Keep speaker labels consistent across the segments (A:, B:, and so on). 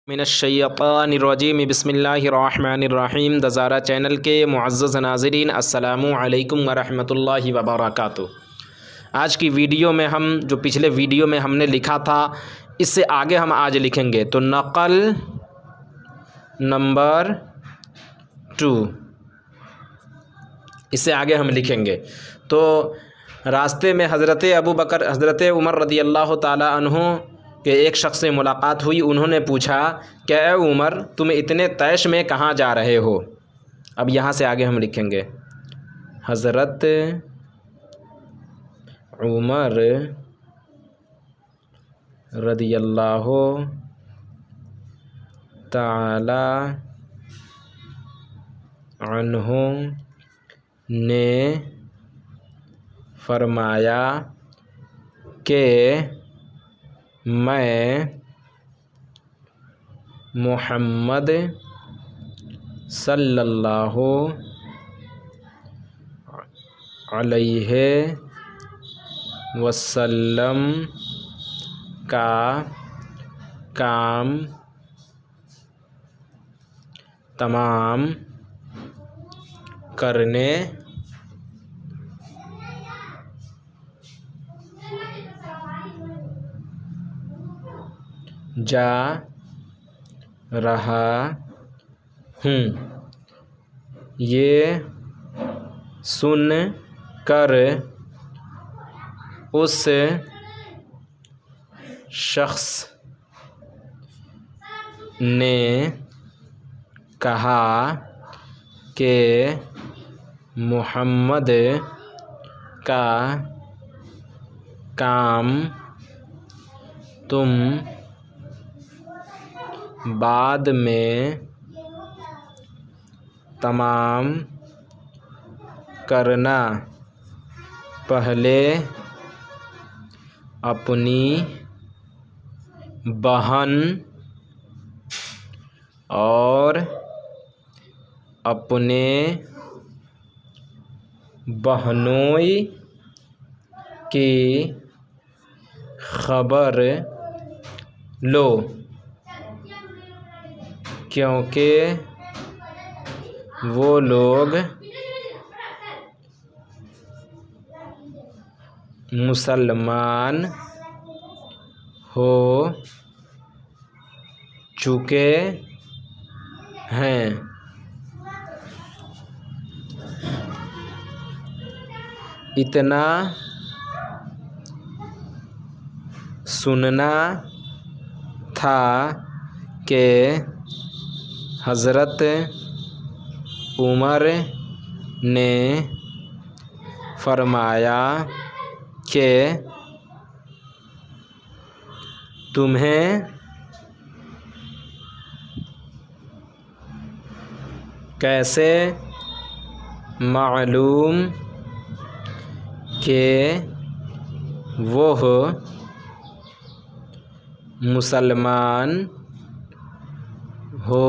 A: मिनश्शैतानिर्रजीम बिस्मिल्लाहिर्रहमानिर्रहीम। दज़ारा चैनल के मुअज़्ज़ज़ नाज़रीन, अस्सलामु अलैकुम वरहमतुल्लाहि वबरकातुहू। आज की वीडियो में हम जो पिछले वीडियो में हमने लिखा था, इससे आगे हम आज लिखेंगे। तो नक़ल नंबर 2, इससे आगे हम लिखेंगे। तो रास्ते में हज़रत उमर रदियल्लाहु ताला अन्हु के एक शख्स से मुलाकात हुई। उन्होंने पूछा कि ए उमर, तुम इतने तैश में कहाँ जा रहे हो। अब यहाँ से आगे हम लिखेंगे। हज़रत उमर रदियल्लाहु ताला अन्हु ने फरमाया कि मैं मुहम्मद सल्लल्लाहु अलैहि वसल्लम का काम तमाम करने जा रहा हूँ। ये सुन कर उस शख्स ने कहा कि मुहम्मद का काम तुम बाद में तमाम करना, पहले अपनी बहन और अपने बहनोई की खबर लो, क्योंकि वो लोग मुसलमान हो चुके हैं। इतना सुनना था कि हज़रत उमर ने फरमाया कि तुम्हें कैसे मालूम कि वो मुसलमान हो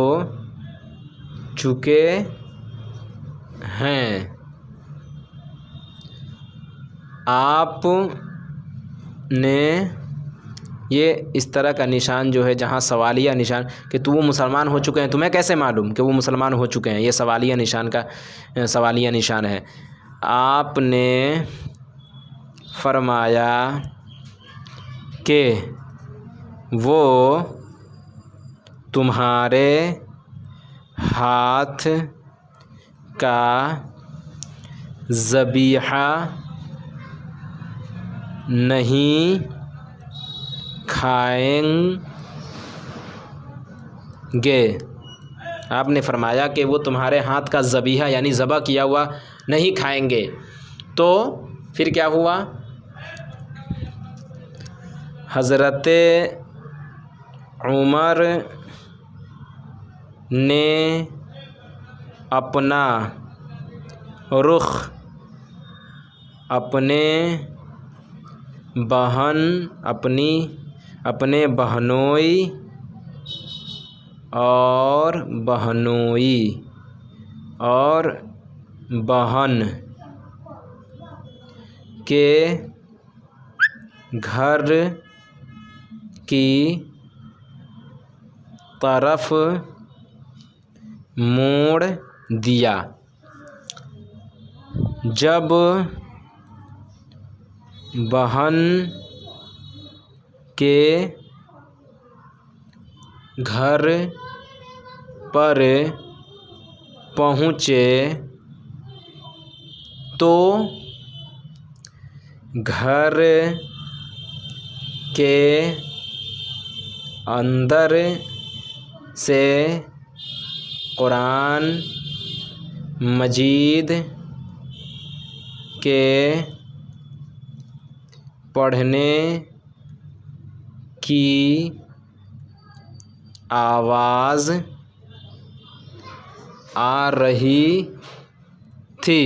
A: चुके हैं। आपने ये इस तरह का निशान जो है, जहाँ सवालिया निशान कि वो मुसलमान हो चुके हैं, तुम्हें कैसे मालूम कि वो मुसलमान हो चुके हैं, ये सवालिया निशान है। आपने फरमाया कि वो तुम्हारे हाथ का ज़बीहा नहीं खाएंगे। आपने फरमाया कि वो तुम्हारे हाथ का ज़बीहा यानी ज़बह किया हुआ नहीं खाएंगे। तो फिर क्या हुआ? हज़रत उमर ने अपना रुख अपने बहनोई और बहन के घर की तरफ मोड़ दिया। जब बहन के घर पर पहुँचे तो घर के अंदर से कुरान मजीद के पढ़ने की आवाज़ आ रही थी।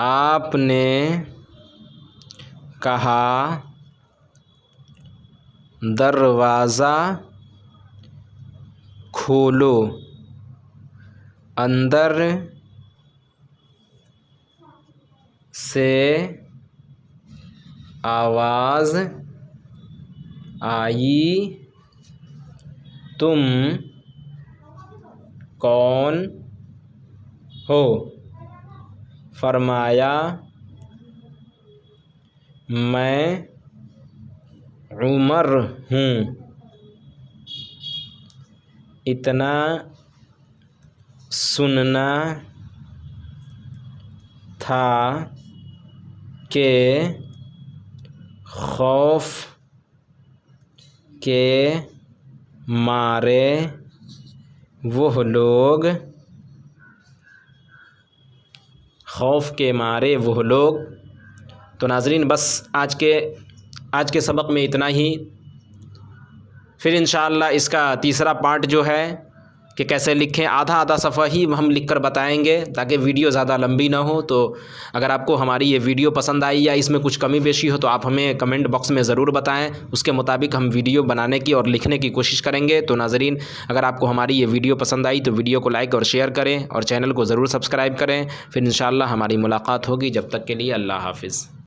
A: आपने कहा, दरवाज़ा खोलो। अंदर से आवाज़ आई, तुम कौन हो? फरमाया, मैं उमर हूँ। इतना सुनना था कि खौफ के मारे वो लोग तो नाज़रीन, बस आज के सबक में इतना ही। फिर इंशाअल्लाह इसका तीसरा पार्ट जो है कि कैसे लिखें, आधा आधा सफ़ा ही हम लिख कर बताएँगे ताकि वीडियो ज़्यादा लंबी ना हो। तो अगर आपको हमारी ये वीडियो पसंद आई या इसमें कुछ कमी बेशी हो तो आप हमें कमेंट बॉक्स में ज़रूर बताएं। उसके मुताबिक हम वीडियो बनाने की और लिखने की कोशिश करेंगे। तो नाज़रीन, अगर आपको हमारी ये वीडियो पसंद आई तो वीडियो को लाइक और शेयर करें और चैनल को ज़रूर सब्सक्राइब करें। फिर इंशाअल्लाह हमारी मुलाकात होगी। जब तक के लिए अल्लाह हाफ़िज़।